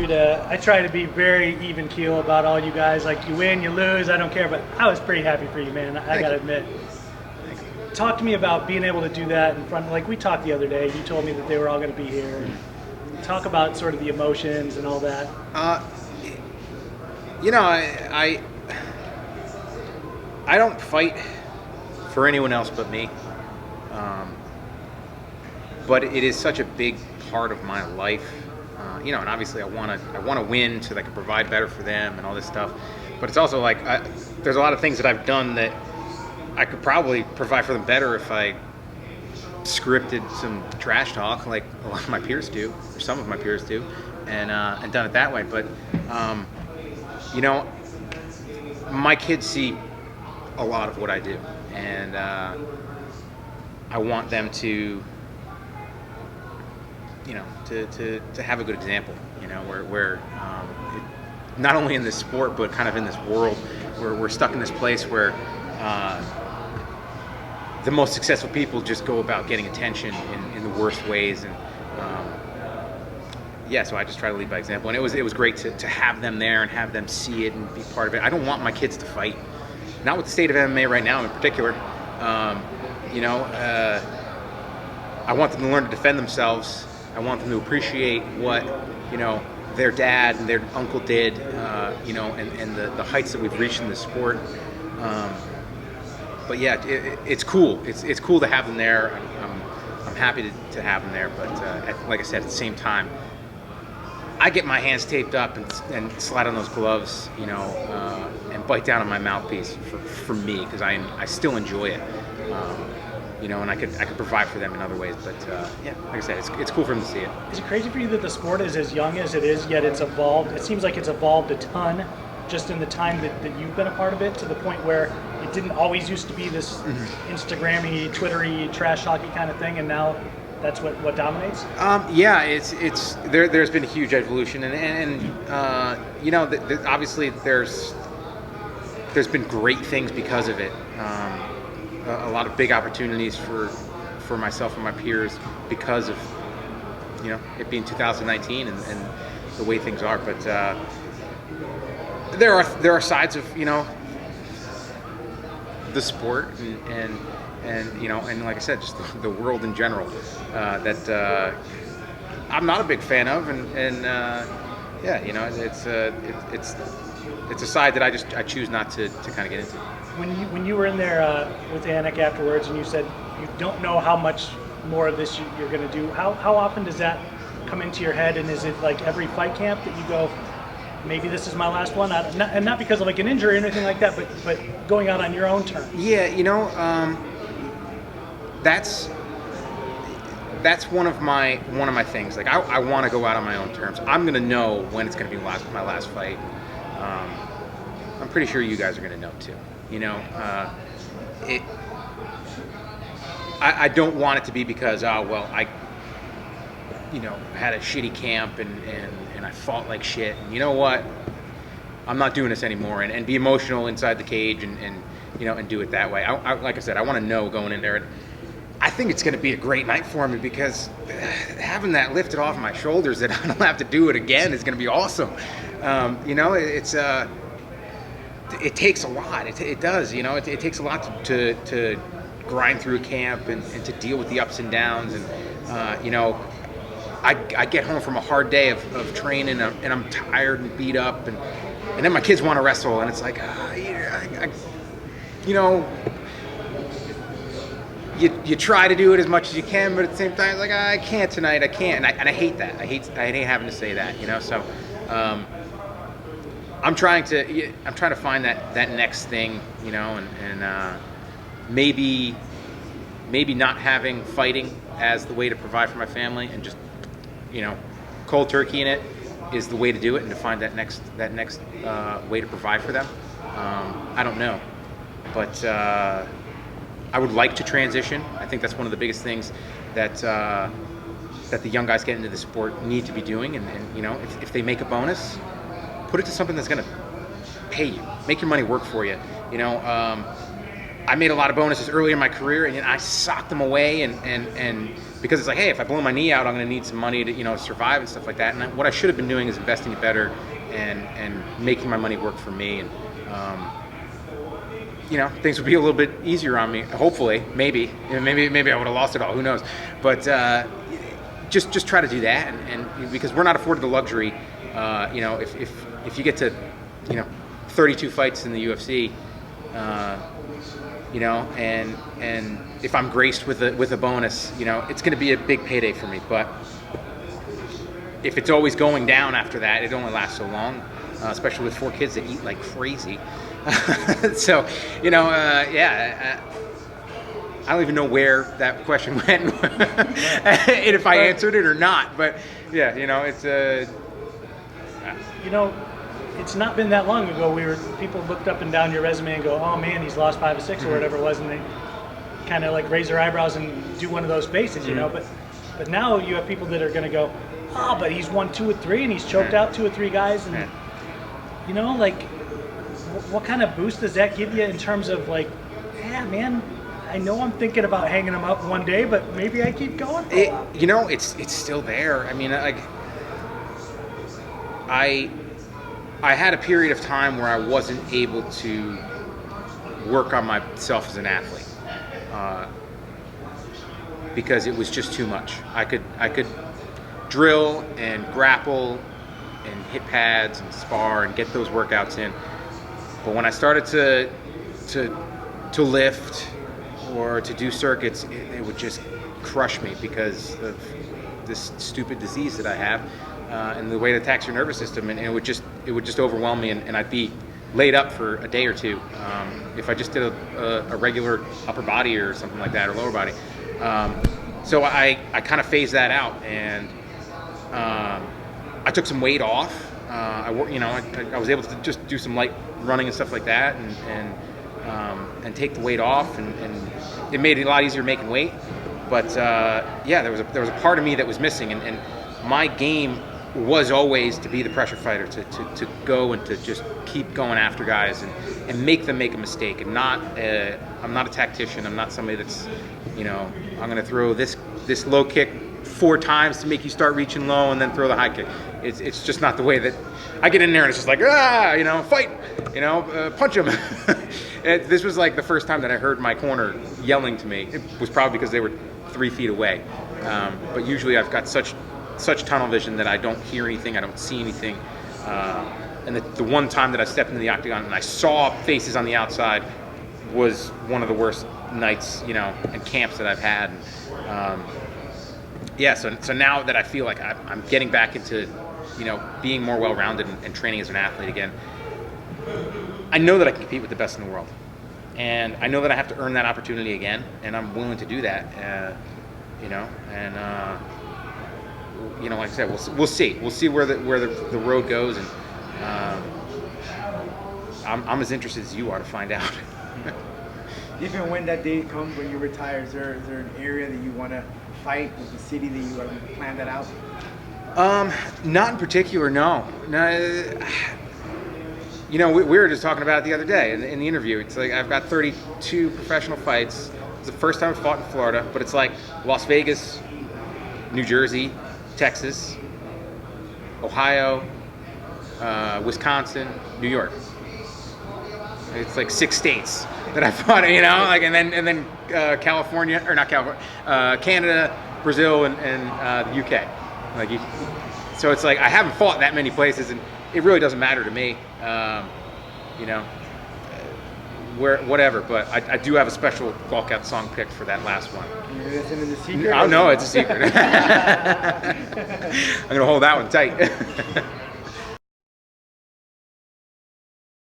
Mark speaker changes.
Speaker 1: I try to be very even keel about all you guys. Like, you win, you lose, I don't care. But I was pretty happy for you, man. I got to admit. Talk to me about being able to do that in front. Like, we talked the other day. You told me that they were all going to be here. Talk about sort of the emotions and all that.
Speaker 2: I don't fight for anyone else but me. But it is such a big part of my life. And obviously I want to win so that I can provide better for them and all this stuff. But it's also like there's a lot of things that I've done that I could probably provide for them better if I scripted some trash talk like a lot of my peers do, or some of my peers do, and done it that way. But my kids see a lot of what I do, and I want them to have a good example. Where not only in this sport but kind of in this world, where we're stuck in this place where the most successful people just go about getting attention in the worst ways, and so I just try to lead by example. And it was great to have them there and have them see it and be part of it. I don't want my kids to fight, not with the state of MMA right now in particular. I want them to learn to defend themselves. I want them to appreciate what their dad and their uncle did, and the heights that we've reached in the sport. But yeah, it's cool. It's cool to have them there. I'm happy to have them there. But like I said, at the same time, I get my hands taped up and slide on those gloves, and bite down on my mouthpiece for me, because I still enjoy it. And I could provide for them in other ways. But like I said, it's cool for them to see it.
Speaker 1: Is it crazy for you that the sport is as young as it is, yet it's evolved? It seems like it's evolved a ton just in the time that you've been a part of it, to the point where it didn't always used to be this Instagram-y, Twitter-y, trash talky kind of thing, and now that's what dominates?
Speaker 2: It's there's been a huge evolution, and obviously there's been great things because of it. A lot of big opportunities for myself and my peers because of it being 2019 and the way things are. But there are sides of the sport and like I said, just the world in general that I'm not a big fan of, it's a side that I choose not to kind of get into.
Speaker 1: When you were in there with Anik afterwards, and you said you don't know how much more of this you're going to do, how often does that come into your head? And is it like every fight camp that you go, maybe this is my last one? And not because of like an injury or anything like that, but going out on your own terms.
Speaker 2: Yeah, that's one of my things. Like I want to go out on my own terms. I'm going to know when it's going to be my last fight. I'm pretty sure you guys are going to know too. I don't want it to be because I had a shitty camp and I fought like shit, and you know what, I'm not doing this anymore, and be emotional inside the cage and do it that way. I like I said, I want to know going in there, and I think it's going to be a great night for me, because having that lifted off my shoulders that I don't have to do it again is going to be awesome. It takes a lot. It does. It takes a lot to grind through a camp and to deal with the ups and downs. And I get home from a hard day of training, and I'm tired and beat up, and then my kids want to wrestle, and it's like, you try to do it as much as you can, but at the same time, it's like, I can't tonight. I can't, and I hate that. I hate having to say that. So. I'm trying to find that next thing, and maybe not having fighting as the way to provide for my family, and just cold turkey in it is the way to do it, and to find that next way to provide for them. I don't know, but I would like to transition. I think that's one of the biggest things that the young guys get into the sport need to be doing, and if they make a bonus, put it to something that's going to pay you, make your money work for you. I made a lot of bonuses earlier in my career, and I socked them away, and because it's like, hey, if I blow my knee out, I'm going to need some money to survive and stuff like that. And what I should have been doing is investing it better and making my money work for me. And things would be a little bit easier on me. Hopefully, maybe I would have lost it all. Who knows? But just try to do that, and because we're not afforded the luxury. If you get to 32 fights in the UFC. And if I'm graced with a bonus, it's going to be a big payday for me. But if it's always going down after that, it only lasts so long, especially with 4 kids that eat like crazy. So, I don't even know where that question went and if I answered it or not. But yeah, it's
Speaker 1: it's not been that long ago. People looked up and down your resume and go, "Oh man, he's lost 5 or 6 or whatever it was," and they kind of like raise their eyebrows and do one of those faces, But now you have people that are going to go, "Oh, but he's won 2 or 3, and he's choked out 2 or 3 guys," and what kind of boost does that give you in terms of like, yeah, man, I know I'm thinking about hanging him up one day, but maybe I keep going.
Speaker 2: It's still there. I mean, I had a period of time where I wasn't able to work on myself as an athlete because it was just too much. I could drill and grapple and hit pads and spar and get those workouts in, but when I started to lift or to do circuits, it would just crush me because of this stupid disease that I have. And the way it attacks your nervous system, and it would just overwhelm me, and I'd be laid up for a day or two if I just did a regular upper body or something like that, or lower body. So I kind of phased that out, and I took some weight off. I was able to just do some light running and stuff like that, and take the weight off, and it made it a lot easier making weight. But there was a part of me that was missing, and my game was always to be the pressure fighter, to go and to just keep going after guys and make them make a mistake. And I'm not a tactician. I'm not somebody that's, I'm going to throw this low kick 4 times to make you start reaching low and then throw the high kick. It's just not the way that I get in there, and it's just like, fight, punch him. This was like the first time that I heard my corner yelling to me. It was probably because they were 3 feet away. But usually I've got such tunnel vision that I don't hear anything, I don't see anything. And the one time that I stepped into the octagon and I saw faces on the outside was one of the worst nights, and camps that I've had. So now that I feel like I'm getting back into, being more well-rounded and training as an athlete again, I know that I can compete with the best in the world. And I know that I have to earn that opportunity again, and I'm willing to do that, like I said, we'll see. We'll see where the road goes, and I'm as interested as you are to find out.
Speaker 3: Even when that day comes when you retire, is there an area that you want to fight, with the city that you have planned that out?
Speaker 2: Not in particular, no. We were just talking about it the other day in the interview. It's like I've got 32 professional fights. It's the first time I've fought in Florida, but it's like Las Vegas, New Jersey, Texas, Ohio, Wisconsin, New York. It's like 6 states that I fought, and then California, or not California, Canada, Brazil, and the UK. So it's like I haven't fought that many places, and it really doesn't matter to me, whatever. But I do have a special walkout song picked for that last one.
Speaker 3: Is it in the secret?
Speaker 2: Oh no, it's a secret. I'm gonna hold that one tight.